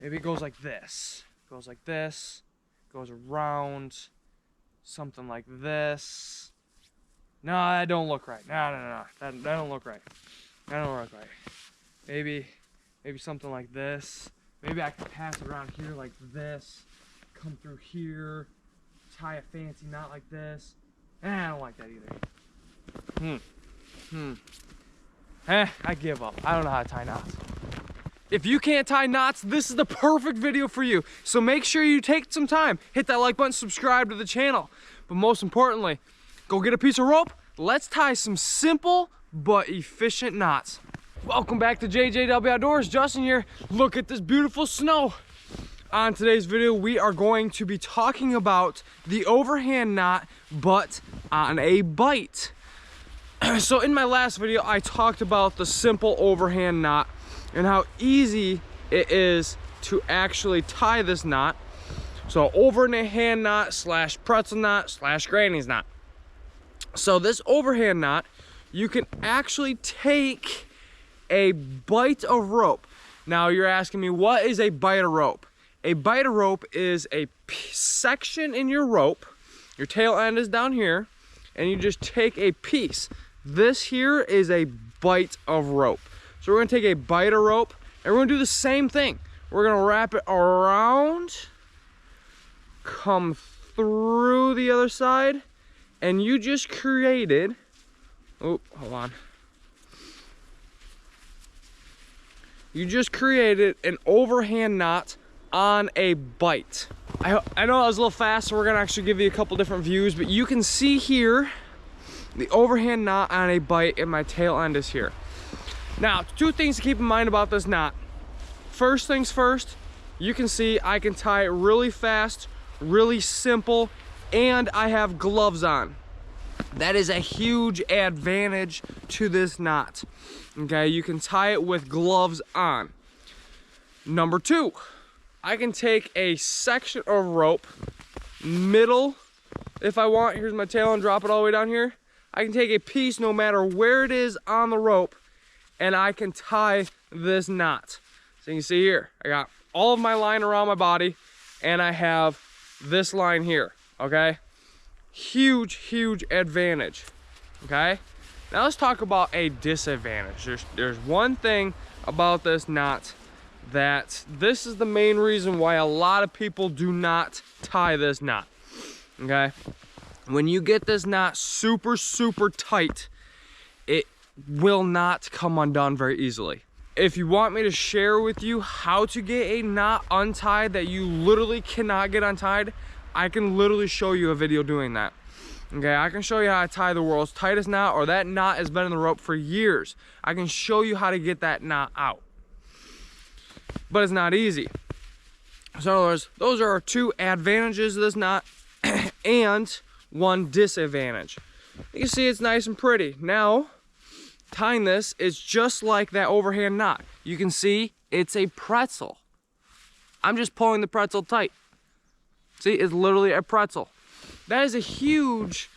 Maybe it goes like this. Goes like this. Goes around. Something like this. No, that don't look right. No. That don't look right. That don't look right. Maybe something like this. Maybe I can pass it around here like this. Come through here. Tie a fancy knot like this. I don't like that either. I give up. I don't know how to tie knots. If you can't tie knots, this is the perfect video for you. So make sure you take some time, hit that like button, subscribe to the channel. But most importantly, go get a piece of rope. Let's tie some simple but efficient knots. Welcome back to JJW Outdoors. Justin here. Look at this beautiful snow. On today's video, we are going to be talking about the overhand knot, but on a bight. So in my last video, I talked about the simple overhand knot and how easy it is to actually tie this knot. So overhand knot slash pretzel knot slash granny's knot. So this overhand knot, you can actually take a bight of rope. Now you're asking me, what is a bight of rope? A bight of rope is a section in your rope. Your tail end is down here, and you just take a piece. This here is a bight of rope. So we're gonna take a bight of rope, and we're gonna do the same thing. We're gonna wrap it around, come through the other side, and you just created, oh, hold on. You just created an overhand knot on a bight. I know that was a little fast, so we're gonna actually give you a couple different views, but you can see here the overhand knot on a bight, and my tail end is here. Now, two things to keep in mind about this knot. First things first, you can see I can tie it really fast, really simple, and I have gloves on. That is a huge advantage to this knot. Okay, you can tie it with gloves on. Number two, I can take a section of rope, middle, if I want. Here's my tail and drop it all the way down here. I can take a piece no matter where it is on the rope, and I can tie this knot. So you can see here, I got all of my line around my body, and I have this line here, okay? Huge, huge advantage, okay? Now let's talk about a disadvantage. There's one thing about this knot that this is the main reason why a lot of people do not tie this knot, okay? When you get this knot super, super tight, it will not come undone very easily. If you want me to share with you how to get a knot untied that you literally cannot get untied, I can literally show you a video doing that. Okay, I can show you how to tie the world's tightest knot, or that knot has been in the rope for years. I can show you how to get that knot out. But it's not easy. So in other words, those are our two advantages of this knot and one disadvantage. You can see it's nice and pretty. Now, tying this is just like that overhand knot. You can see it's a pretzel. I'm just pulling the pretzel tight. See, it's literally a pretzel. That is a huge,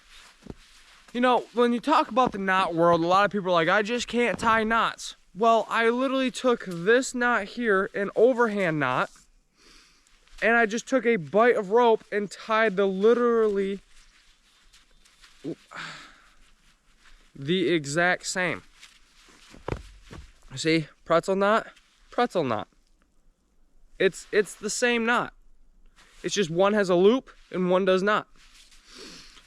you know, when you talk about the knot world, a lot of people are like, I just can't tie knots. Well, I literally took this knot here, an overhand knot, and I just took a bight of rope and tied the exact same. See, pretzel knot, pretzel knot. It's the same knot. It's just one has a loop and one does not.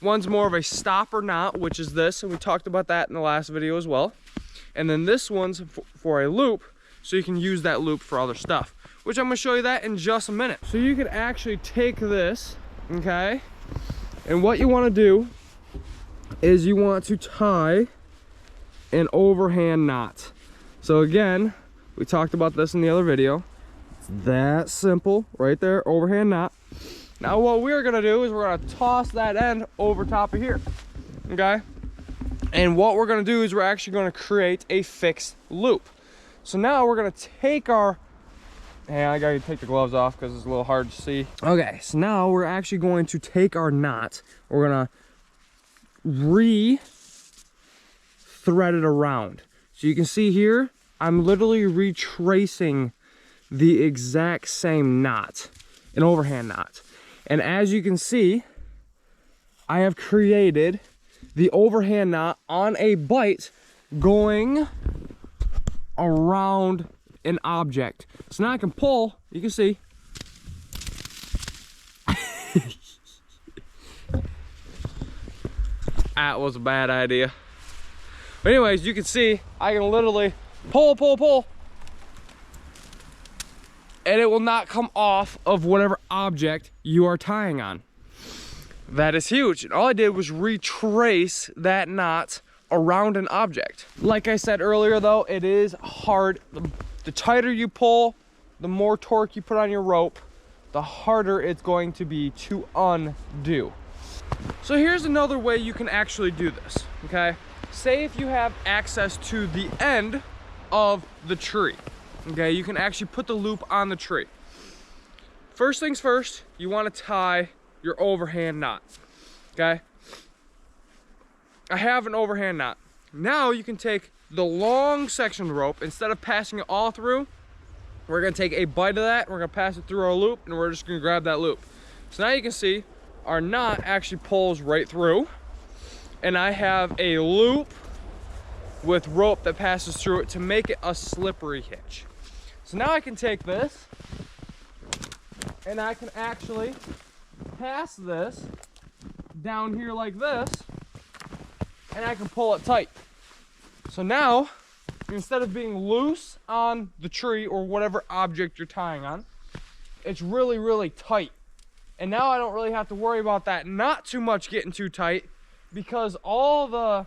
One's more of a stopper knot, which is this, and we talked about that in the last video as well. And then this one's for a loop, so you can use that loop for other stuff, which I'm gonna show you that in just a minute. So you can actually take this, okay, and what you wanna do is you want to tie an overhand knot. So again, we talked about this in the other video. It's that simple, right there, overhand knot. Now what we're gonna do is we're gonna toss that end over top of here, okay? And what we're gonna do is we're actually gonna create a fixed loop. So now we're gonna take our, and I gotta take the gloves off because it's a little hard to see. Okay, so now we're actually going to take our knot, we're gonna re-thread it around. So you can see here, I'm literally retracing the exact same knot, an overhand knot. And as you can see, I have created the overhand knot on a bight going around an object. So now I can pull, you can see. That was a bad idea. But anyways, you can see I can literally pull, and it will not come off of whatever object you are tying on. That is huge. And all I did was retrace that knot around an object. Like I said earlier though, it is hard. The tighter you pull, the more torque you put on your rope, the harder it's going to be to undo. So here's another way you can actually do this, okay? Say if you have access to the end of the tree, okay? You can actually put the loop on the tree. First things first, you want to tie your overhand knot, okay? I have an overhand knot. Now you can take the long section of the rope, instead of passing it all through, we're gonna take a bite of that, we're gonna pass it through our loop, and we're just gonna grab that loop. So now you can see our knot actually pulls right through, and I have a loop with rope that passes through it to make it a slippery hitch. So now I can take this and I can actually pass this down here like this, and I can pull it tight. So now, instead of being loose on the tree or whatever object you're tying on, it's really, really tight. And now I don't really have to worry about that not too much getting too tight, because all the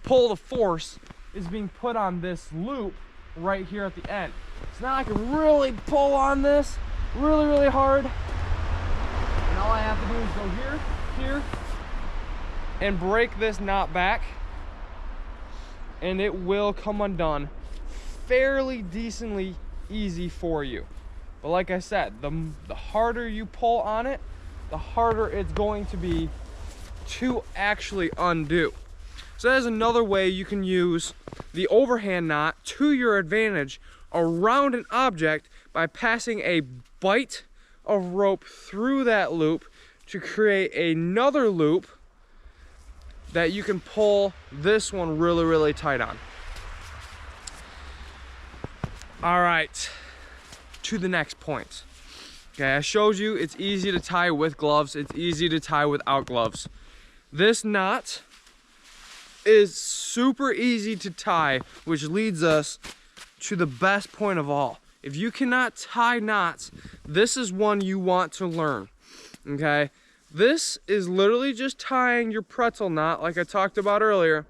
pull, the force is being put on this loop right here at the end. So now I can really pull on this really, really hard. And all I have to do is go here, here, and break this knot back, and it will come undone fairly decently easy for you. But like I said, the harder you pull on it, the harder it's going to be to actually undo. So that is another way you can use the overhand knot to your advantage around an object, by passing a bight of rope through that loop to create another loop that you can pull this one really, really tight on. All right, to the next point. Okay, I showed you it's easy to tie with gloves, it's easy to tie without gloves. This knot is super easy to tie, which leads us to the best point of all. If you cannot tie knots, this is one you want to learn, okay? This is literally just tying your pretzel knot like I talked about earlier,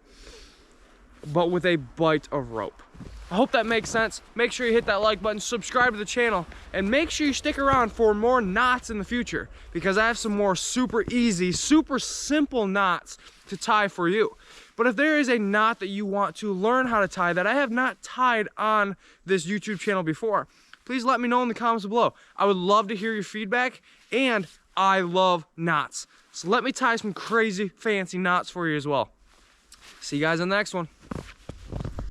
but with a bight of rope. I hope that makes sense. Make sure you hit that like button, subscribe to the channel, and make sure you stick around for more knots in the future, because I have some more super easy, super simple knots to tie for you. But if there is a knot that you want to learn how to tie that I have not tied on this YouTube channel before, please let me know in the comments below. I would love to hear your feedback, and I love knots. So let me tie some crazy fancy knots for you as well. See you guys in the next one.